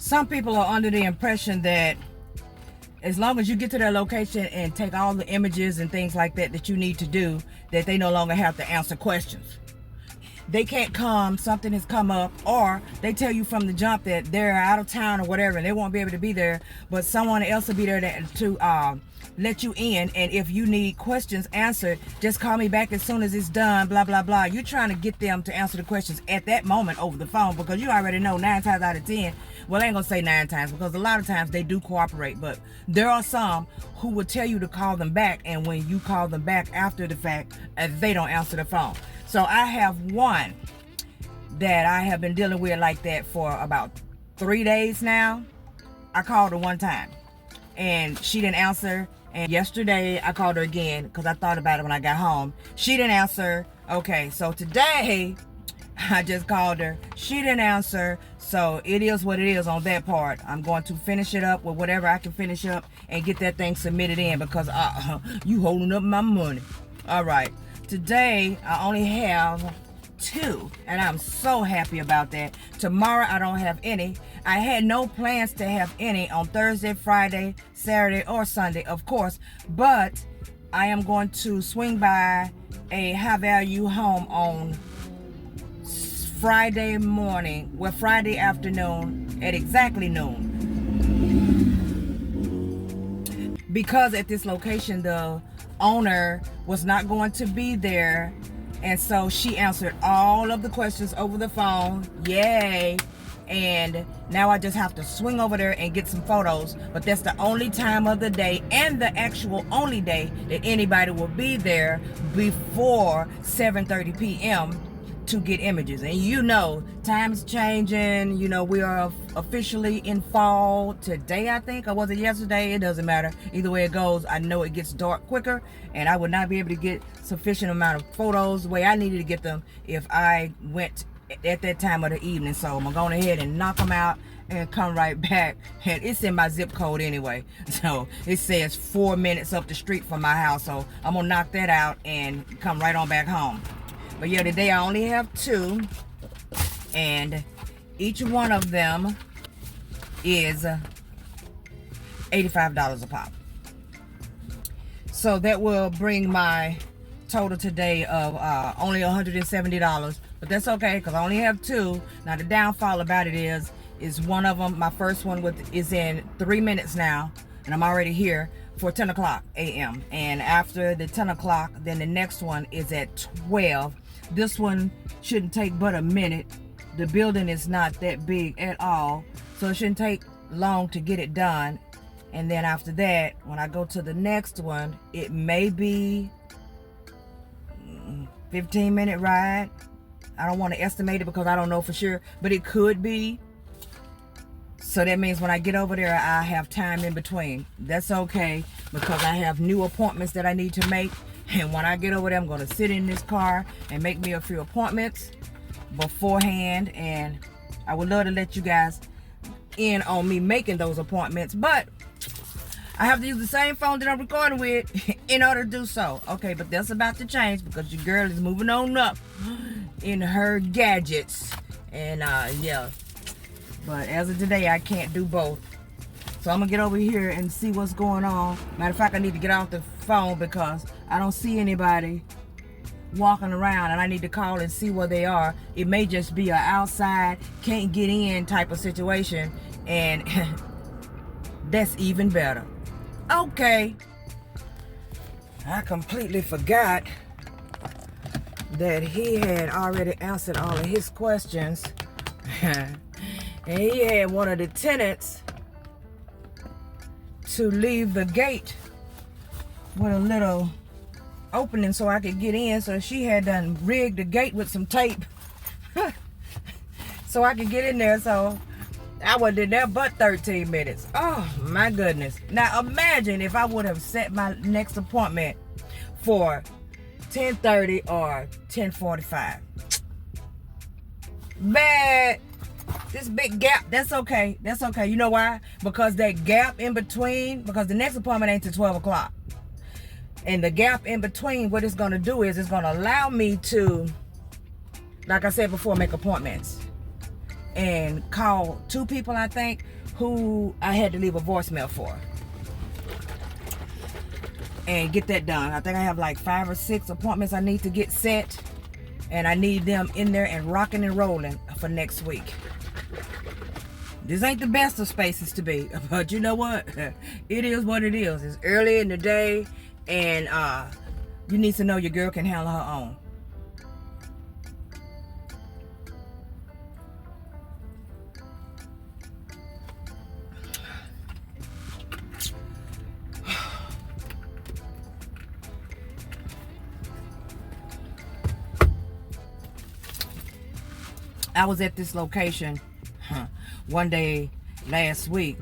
some people are under the impression that as long as you get to their location and take all the images and things like that that you need to do, that they no longer have to answer questions. They can't come, something has come up, or they tell you from the jump that they're out of town or whatever and they won't be able to be there, but someone else will be there to let you in, and if you need questions answered, just call me back as soon as it's done, blah blah blah. You're trying to get them to answer the questions at that moment over the phone, because you already know 9 times out of 10, well, I ain't gonna say 9 times, because a lot of times they do cooperate, but there are some who will tell you to call them back, and when you call them back after the fact, they don't answer the phone. So I have one that I have been dealing with like that for about 3 days now. I called her one time and she didn't answer, and yesterday I called her again because I thought about it when I got home. She didn't answer. Okay, so today I just called her. She didn't answer. So it is what it is on that part. I'm going to finish it up with whatever I can finish up and get that thing submitted in, because you holding up my money. All right. Today I only have 2, and I'm so happy about that. Tomorrow I don't have any. I had no plans to have any on Thursday, Friday, Saturday, or Sunday, of course, but I am going to swing by a high value home on Friday morning, well, Friday afternoon at exactly noon, because at this location the owner was not going to be there, and so she answered all of the questions over the phone. Yay. And now I just have to swing over there and get some photos, but that's the only time of the day and the actual only day that anybody will be there before 7:30 p.m. to get images. And you know, time's changing. You know, we are officially in fall today, I think, or was it yesterday? It doesn't matter. Either way it goes, I know it gets dark quicker, and I would not be able to get sufficient amount of photos the way I needed to get them if I went at that time of the evening. So I'm gonna go ahead and knock them out and come right back, and it's in my zip code anyway, so it says 4 minutes up the street from my house, so I'm gonna knock that out and come right on back home. But yeah, today I only have 2, and each one of them is $85 a pop. So that will bring my total today of only $170, but that's okay because I only have 2. Now the downfall about it is one of them, my first one is in 3 minutes now, and I'm already here for 10 o'clock a.m. And after the 10 o'clock, then the next one is at 12. This one shouldn't take but a minute. The building is not that big at all, so it shouldn't take long to get it done. And then after that, when I go to the next one, it may be 15-minute ride. I don't want to estimate it because I don't know for sure, but it could be. So that means when I get over there, I have time in between. That's okay, because I have new appointments that I need to make. And when I get over there, I'm going to sit in this car and make me a few appointments beforehand. And I would love to let you guys in on me making those appointments, but I have to use the same phone that I'm recording with in order to do so. Okay, but that's about to change because your girl is moving on up in her gadgets. And yeah, but as of today, I can't do both. So I'm gonna get over here and see what's going on. Matter of fact, I need to get off the phone because I don't see anybody walking around, and I need to call and see where they are. It may just be an outside, can't get in type of situation, and that's even better. Okay, I completely forgot that he had already answered all of his questions. And he had one of the tenants to leave the gate with a little opening so I could get in, so she had done rigged the gate with some tape so I could get in there. So I wasn't in there but 13 minutes. Oh my goodness. Now imagine if I would have set my next appointment for 10:30 or 10:45. Bad. This big gap, that's okay. That's okay. You know why? Because that gap in between, because the next appointment ain't till 12 o'clock. And the gap in between, what it's going to do is it's going to allow me to, like I said before, make appointments. and call 2 people, I think, who I had to leave a voicemail for and get that done. I think I have like 5 or 6 appointments I need to get set, and I need them in there and rocking and rolling for next week. This ain't the best of spaces to be, but you know what? It is what it is. It's early in the day, and you need to know your girl can handle her own. I was at this location one day last week,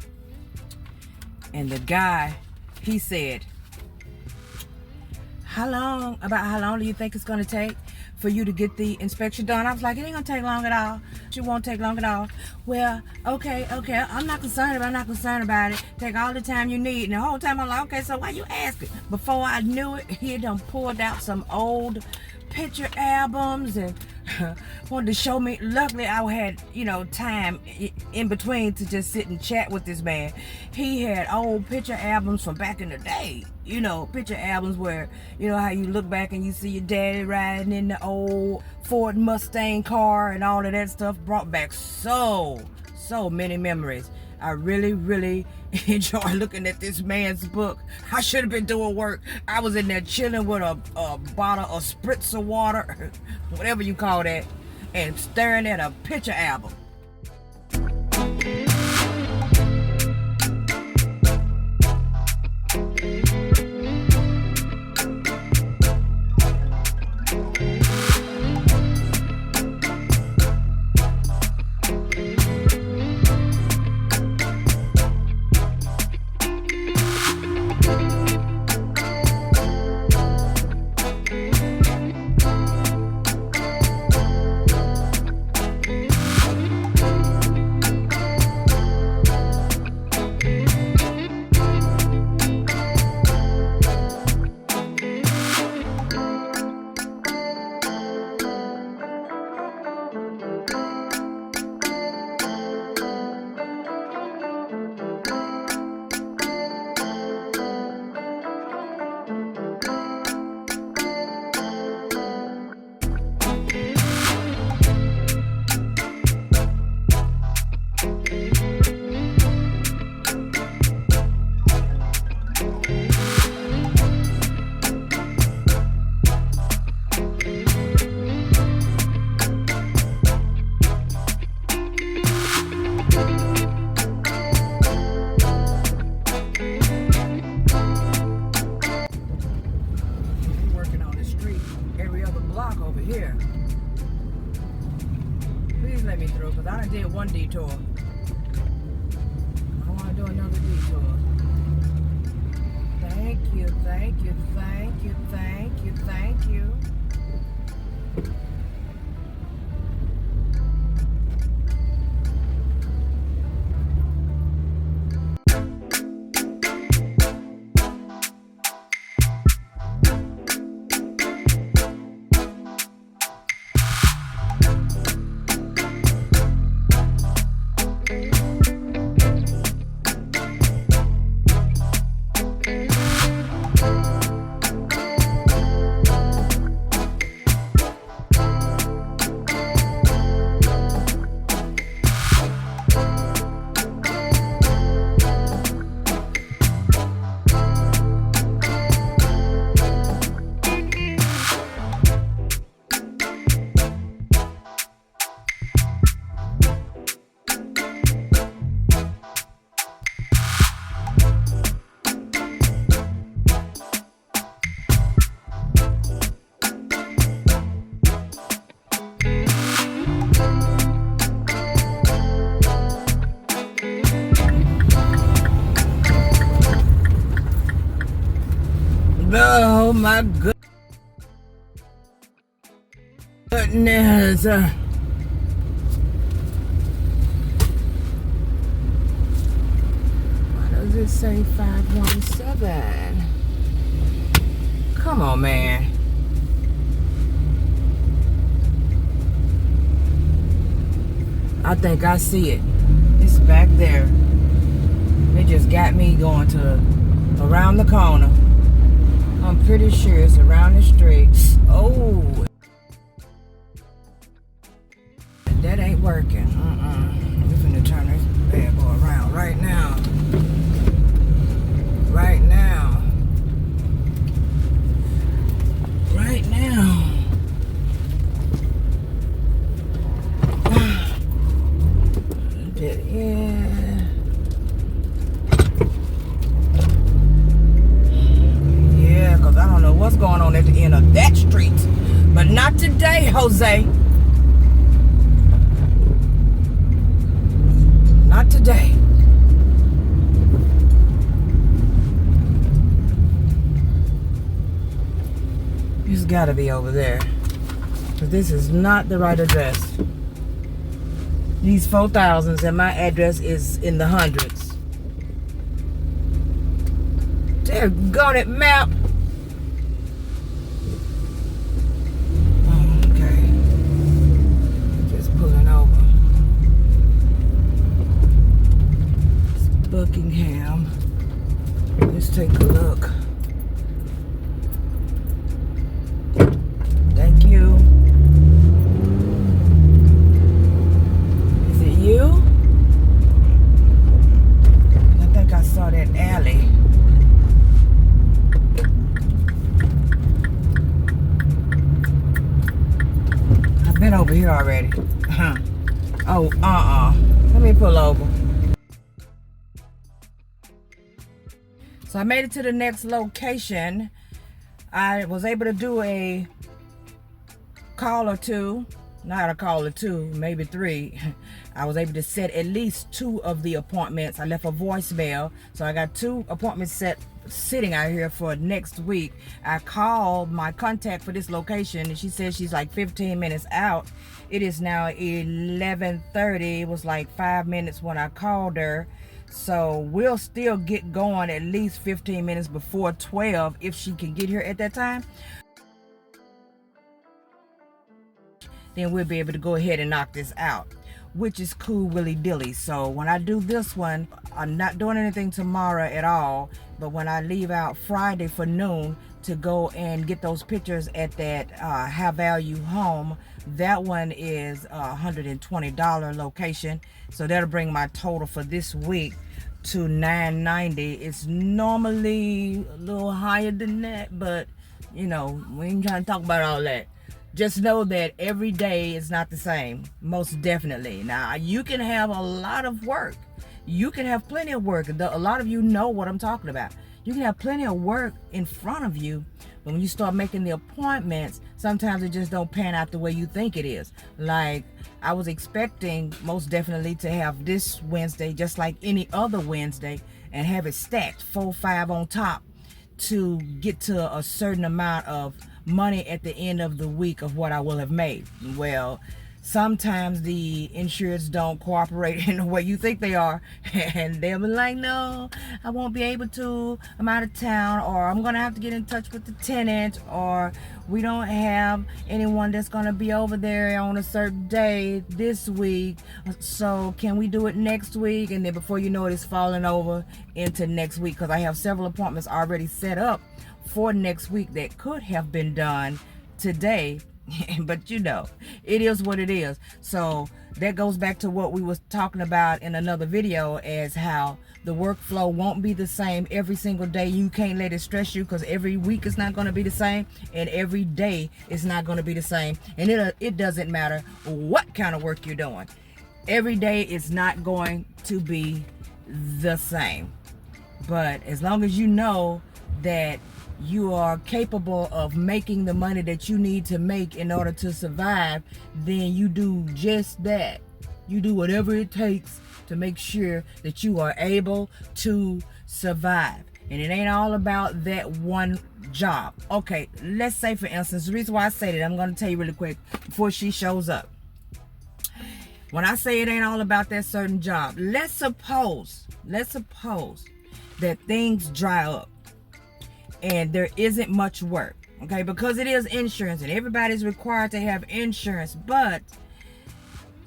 and the guy, he said, how long do you think it's going to take for you to get the inspection done? I was like, it ain't going to take long at all. It won't take long at all. Well, okay, I'm not concerned about it. Take all the time you need. And the whole time I'm like, okay, so why you asking? Before I knew it, he had done pulled out some old picture albums and wanted to show me. Luckily, I had, time in between to just sit and chat with this man. He had old picture albums from back in the day. Picture albums where, how you look back and you see your daddy riding in the old Ford Mustang car and all of that stuff. Brought back so many memories. I really, really enjoy looking at this man's book. I should have been doing work. I was in there chilling with a bottle of spritzer water, whatever you call that, and staring at a picture album. Here, please let me through, because I done did one detour. I don't want to do another detour. Thank you. Oh my goodness. Why does it say 517? Come on, man. I think I see it. It's back there. It just got me going to around the corner. I'm pretty sure it's around the street. Oh, that ain't working. We're finna turn this bad boy around right now. Right now. Right now. Yeah, because I don't know what's going on at the end of that street. But not today, Jose. Not today. It's got to be over there. Because this is not the right address. These 4,000s and my address is in the hundreds. Doggone it, map. Oh, okay. Just pulling over. It's Buckingham. Let's take a look. Thank you. Is it you? I think I saw that alley. I've been over here already. Oh, let me pull over. So I made it to the next location. I was able to do a call or two, not a call or two, maybe 3. I was able to set at least 2 of the appointments. I left a voicemail, so I got 2 appointments set sitting out here for next week. I called my contact for this location and she said she's like 15 minutes out. It is now 11:30. It was like 5 minutes when I called her. So we'll still get going at least 15 minutes before 12 if she can get here at that time. Then we'll be able to go ahead and knock this out, which is cool willy dilly. So when I do this one, I'm not doing anything tomorrow at all, but when I leave out Friday for noon to go and get those pictures at that high value home, that one is a $120 location, so that'll bring my total for this week to $990. It's normally a little higher than that, but you know, we ain't trying to talk about all that. Just know that every day is not the same, most definitely. Now, you can have a lot of work. You can have plenty of work. A lot of you know what I'm talking about. You can have plenty of work in front of you, but when you start making the appointments, sometimes it just don't pan out the way you think it is. Like, I was expecting most definitely to have this Wednesday, just like any other Wednesday, and have it stacked 4, 5 on top to get to a certain amount of money at the end of the week of what I will have made. Well, sometimes the insurers don't cooperate in the way you think they are, and they'll be like, no, I won't be able to, I'm out of town, or I'm gonna have to get in touch with the tenant, or we don't have anyone that's gonna be over there on a certain day this week, so can we do it next week? And then before you know it, it's falling over into next week, because I have several appointments already set up for next week that could have been done today. But you know, it is what it is. So that goes back to what we was talking about in another video, as how the workflow won't be the same every single day. You can't let it stress you, because every week is not going to be the same, and every day is not going to be the same. And it doesn't matter what kind of work you're doing. Every day is not going to be the same. But as long as you know that you are capable of making the money that you need to make in order to survive, then you do just that. You do whatever it takes to make sure that you are able to survive. And it ain't all about that one job. Okay, let's say for instance, the reason why I say that, I'm going to tell you really quick before she shows up. When I say it ain't all about that certain job, let's suppose that things dry up and there isn't much work, okay, because it is insurance and everybody's required to have insurance. But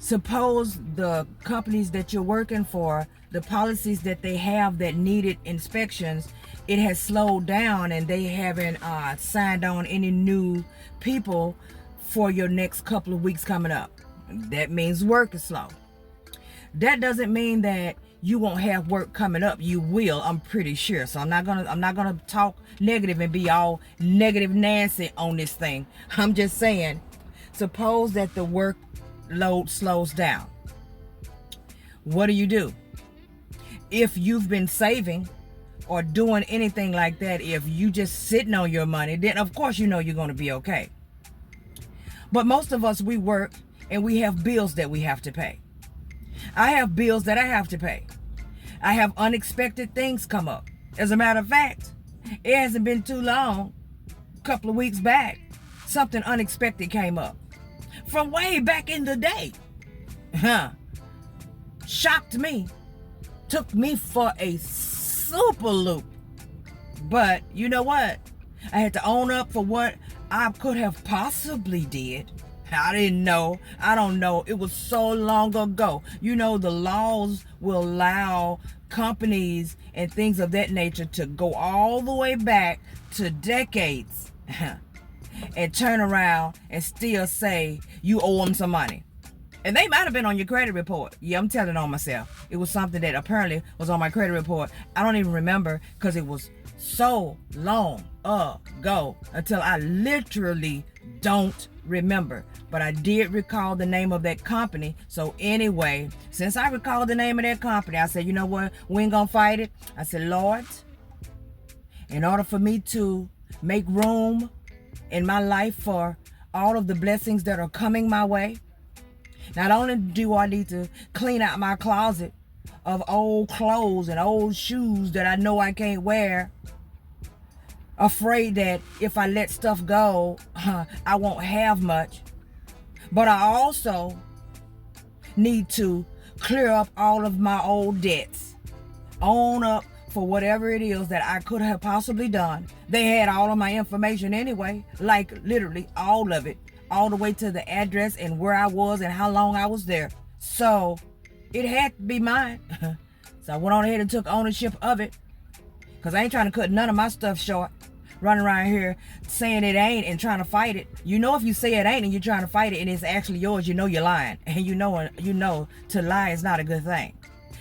Suppose the companies that you're working for, the policies that they have that needed inspections, it has slowed down and they haven't signed on any new people for your next couple of weeks coming up. That means work is slow. That doesn't mean that you won't have work coming up. You will, I'm pretty sure. So I'm not gonna talk negative and be all negative Nancy on this thing. I'm just saying, suppose that the workload slows down. What do? If you've been saving or doing anything like that, if you just sitting on your money, then of course you know you're gonna be okay. But most of us, we work and we have bills that we have to pay. I have bills that I have to pay. I have unexpected things come up. As a matter of fact, it hasn't been too long, a couple of weeks back, something unexpected came up. From way back in the day. Shocked me. Took me for a super loop. But you know what? I had to own up for what I could have possibly did. I didn't know. I don't know. It was so long ago. You know, the laws will allow companies and things of that nature to go all the way back to decades and turn around and still say you owe them some money. And they might have been on your credit report. Yeah, I'm telling on myself. It was something that apparently was on my credit report. I don't even remember because it was so long ago until I literally don't remember. But I did recall the name of that company. So anyway, since I recalled the name of that company, I said, you know what? We ain't gonna fight it. I said, Lord, in order for me to make room in my life for all of the blessings that are coming my way, not only do I need to clean out my closet of old clothes and old shoes that I know I can't wear, afraid that if I let stuff go, I won't have much. But I also need to clear up all of my old debts. Own up for whatever it is that I could have possibly done. They had all of my information anyway, like literally all of it, all the way to the address and where I was and how long I was there. So it had to be mine. So I went on ahead and took ownership of it, because I ain't trying to cut none of my stuff short. Running around here saying it ain't and trying to fight it. You know, if you say it ain't and you're trying to fight it and it's actually yours, you know you're lying. And you know to lie is not a good thing.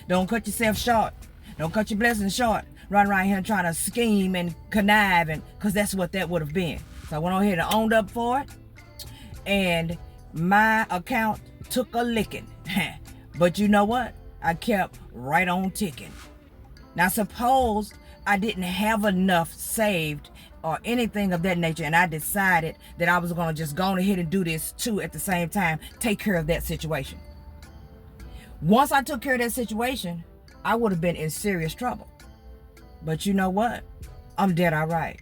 Don't cut yourself short. Don't cut your blessings short. Run around here trying to scheme and connive, and because that's what that would have been. So I went on here and owned up for it, and my account took a licking. But you know what? I kept right on ticking. Now suppose I didn't have enough saved or anything of that nature, and I decided that I was going to just go ahead and do this too at the same time, take care of that situation. Once I took care of that situation, I would have been in serious trouble. But you know what? I'm dead all right.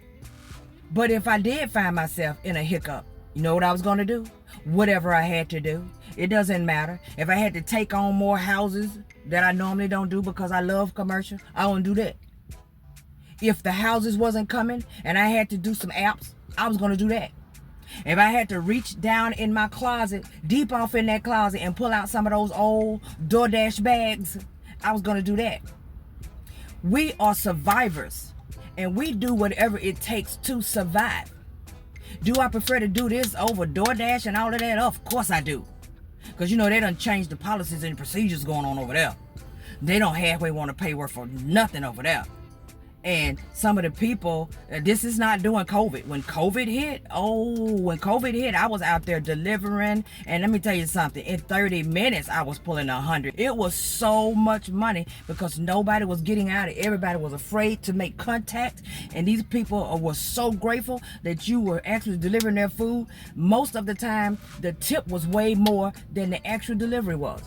But if I did find myself in a hiccup, you know what I was going to do? Whatever I had to do. It doesn't matter. If I had to take on more houses that I normally don't do because I love commercial, I won't do that. If the houses wasn't coming and I had to do some apps, I was going to do that. If I had to reach down in my closet, deep off in that closet, and pull out some of those old DoorDash bags, I was going to do that. We are survivors, and we do whatever it takes to survive. Do I prefer to do this over DoorDash and all of that? Of course I do. Because, you know, they done changed the policies and procedures going on over there. They don't halfway want to pay work for nothing over there. And some of the people, this is not doing COVID. When COVID hit, I was out there delivering. And let me tell you something, in 30 minutes, I was pulling 100. It was so much money because nobody was getting out. Everybody was afraid to make contact. And these people were so grateful that you were actually delivering their food. Most of the time, the tip was way more than the actual delivery was.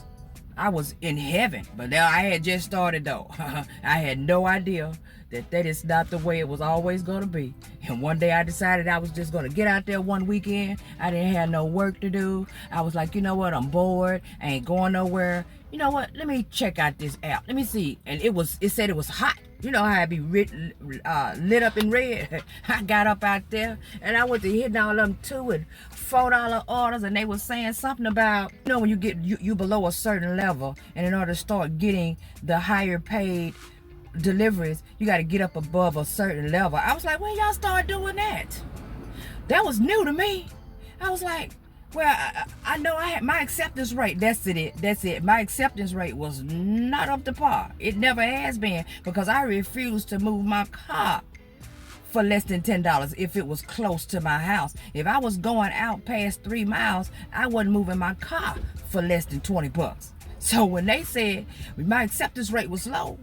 I was in heaven, but I had just started though. I had no idea that is not the way it was always going to be. And one day I decided I was just going to get out there one weekend. I didn't have no work to do. I was like, you know what? I'm bored. I ain't going nowhere. You know what? Let me check out this app. Let me see. And it said it was hot. You know how I be lit up in red. I got up out there and I went to hitting all of them $2 and $4 orders, and they were saying something about, you know, when you get you below a certain level, and in order to start getting the higher paid deliveries, you got to get up above a certain level. I was like, when y'all start doing that? That was new to me. I was like, well, I know I had my acceptance rate. That's it. My acceptance rate was not up to par. It never has been, because I refused to move my car for less than $10 if it was close to my house. If I was going out past 3 miles, I wasn't moving my car for less than $20. So when they said my acceptance rate was low,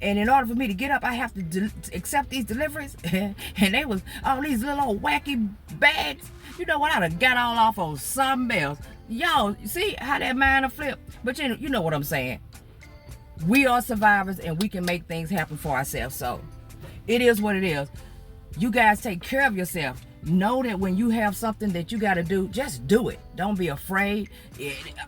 and in order for me to get up, I have to accept these deliveries, and they was all these little old wacky bags. You know what? I done got all off on something else. Y'all, see how that mind will flip? But you know what I'm saying. We are survivors, and we can make things happen for ourselves. So it is what it is. You guys take care of yourself. Know that when you have something that you got to do, just do it. Don't be afraid.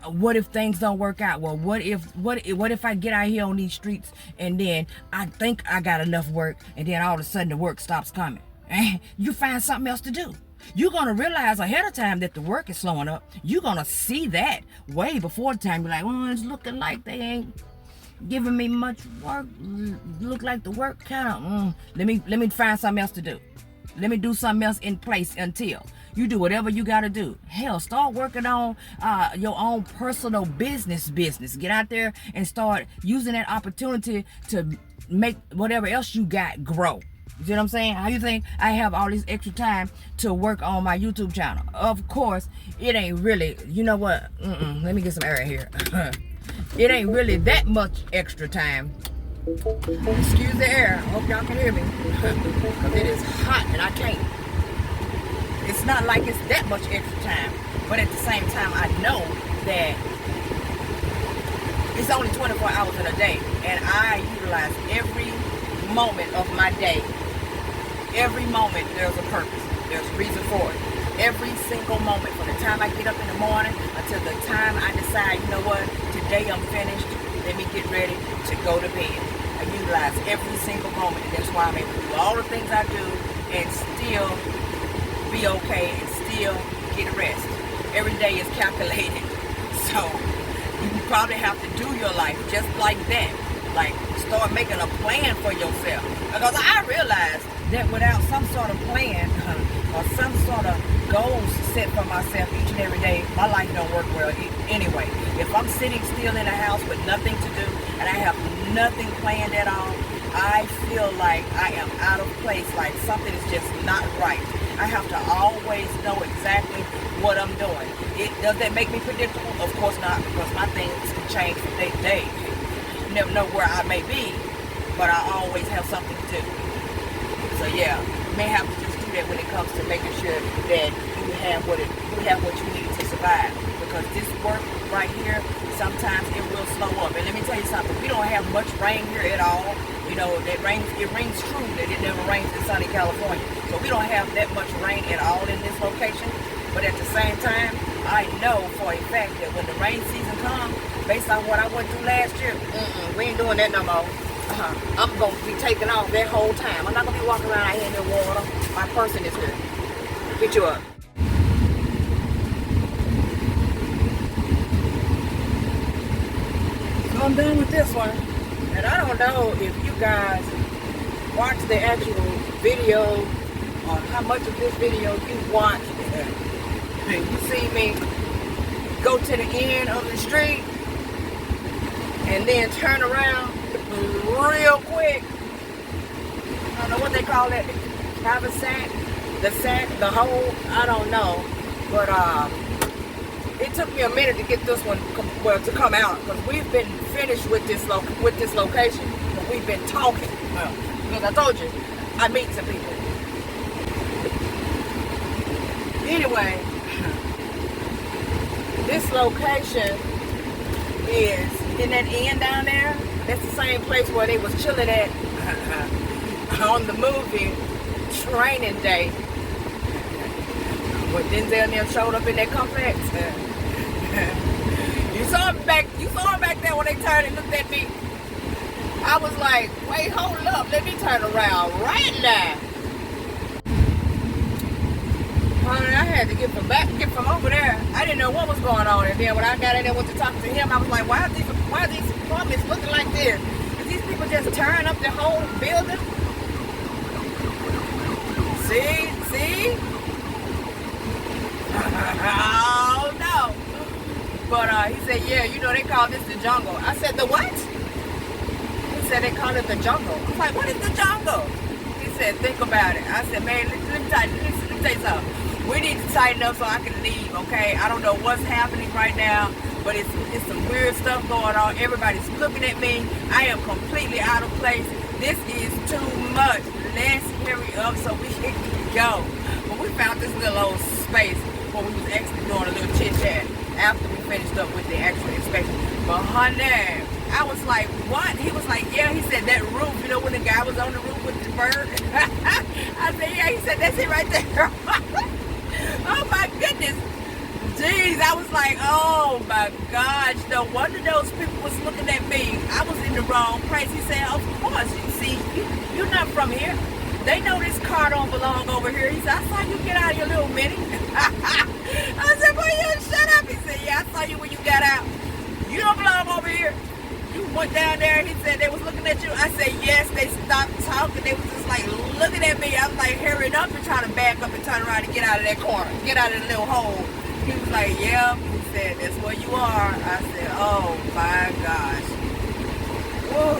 What if things don't work out? Well, what if I get out here on these streets and then I think I got enough work, and then all of a sudden the work stops coming? You find something else to do. You're going to realize ahead of time that the work is slowing up. You're going to see that way before the time. You're like, oh, it's looking like they ain't giving me much work. Look like the work kind of, let me find something else to do. Let me do something else in place until you do whatever you got to do. Hell, start working on your own personal business. Get out there and start using that opportunity to make whatever else you got grow. You see what I'm saying? How you think I have all this extra time to work on my YouTube channel? Of course, it ain't really, you know what? Let me get some air in here. It ain't really that much extra time. Excuse the air. I hope y'all can hear me. Because it is hot and I can't. It's not like it's that much extra time. But at the same time, I know that it's only 24 hours in a day. And I utilize every moment of my day. Every moment there's a purpose. There's a reason for it. Every single moment, from the time I get up in the morning until the time I decide, you know what, today I'm finished, let me get ready to go to bed. I utilize every single moment, and that's why I'm able to do all the things I do and still be okay and still get rest. Every day is calculated. So you probably have to do your life just like that. Like, start making a plan for yourself. Because I realized that without some sort of plan or some sort of goals set for myself each and every day, my life don't work well anyway. If I'm sitting still in the house with nothing to do and I have nothing planned at all, I feel like I am out of place, like something is just not right. I have to always know exactly what I'm doing. Does that make me predictable? Of course not, because my things can change from day to day. You never know where I may be, but I always have something to do. So yeah, you may have to just do that when it comes to making sure that you have what you need to survive. Because this work right here, sometimes it will slow up. And let me tell you something, we don't have much rain here at all. You know, it rings true that it never rains in sunny California. So we don't have that much rain at all in this location. But at the same time, I know for a fact that when the rain season comes, based on what I went through last year, we ain't doing that no more. I'm going to be taking off that whole time. I'm not going to be walking around out here in the water. My person is here. Get you up. So I'm done with this one. And I don't know if you guys watch the actual video or how much of this video you watched. You see me go to the end of the street and then turn around real quick. I don't know what they call that. Have a sack, the hole. I don't know, but it took me a minute to get this one to come out, because we've been finished with this location. But we've been talking. Because I told you, I meet some people. Anyway, this location is in that end down there. That's the same place where they was chilling at on the movie Training Day. When Denzel and them showed up in that complex. You saw him back there when they turned and looked at me. I was like, wait, hold up, let me turn around right now. Honey, I had to get from over there. I didn't know what was going on. And then when I got in there, went to talk to him, I was like, why are these apartments looking like this? Is these people just tearing up the whole building? See? Oh no. But he said, yeah, you know, they call this the jungle. I said, the what? He said they call it the jungle. I was like, what is the jungle? He said, think about it. I said, man, let me tell you something. We need to tighten up so I can leave, okay? I don't know what's happening right now, but it's some weird stuff going on. Everybody's looking at me. I am completely out of place. This is too much. Let's hurry up so we can go. But we found this little old space where we was actually doing a little chit-chat after we finished up with the actual inspection. But honey, I was like, what? He was like, yeah, he said that roof, you know when the guy was on the roof with the bird? I said, yeah, he said, that's it right there. Oh my goodness. Jeez, I was like, oh my gosh, no wonder those people was looking at me. I was in the wrong place. He said, of course, you see, you're not from here. They know this car don't belong over here. He said, I saw you get out of your little Mini. I said, boy, you shut up. He said, yeah, I saw you when you got out. You don't belong over here. You went down there. He said, they was looking at you. I said, yes. They stopped talking. They was just like looking at me. I was like hurrying up and trying to back up and turn around and get out of that corner. Get out of the little hole. He was like, yeah. He said, that's where you are. I said, oh my gosh. Whoa.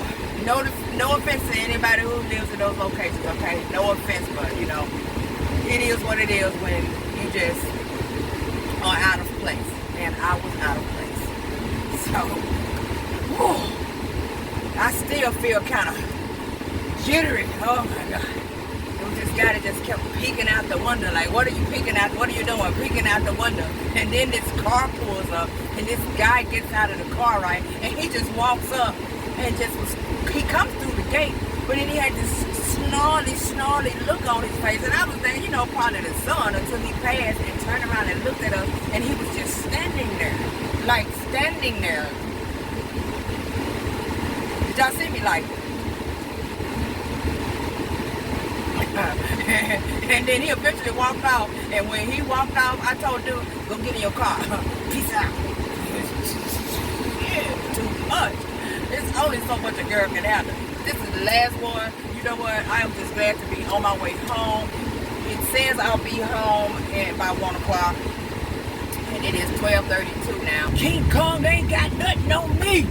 No offense to anybody who lives in those locations, okay? No offense, but you know, it is what it is when you just are out of place. And I was out of place. So, whew, I still feel kind of jittery. Oh my God. It was this guy that just kept peeking out the window. Like, what are you peeking out? What are you doing? Peeking out the window. And then this car pulls up and this guy gets out of the car, right? And he just walks up and he comes through the gate, but then he had this snarly look on his face. And I was there, you know, probably the sun, until he passed and turned around and looked at us, and he was just standing there. Like, standing there. Did y'all see me? Like, and then he eventually walked off, and when he walked off, I told dude, go get in your car. Peace out. Yeah, too much. There's only so much a girl can handle. This is the last one. You know what? I am just glad to be on my way home. It says I'll be home by 1 o'clock. And it is 12:32 now. King Kong ain't got nothing on me.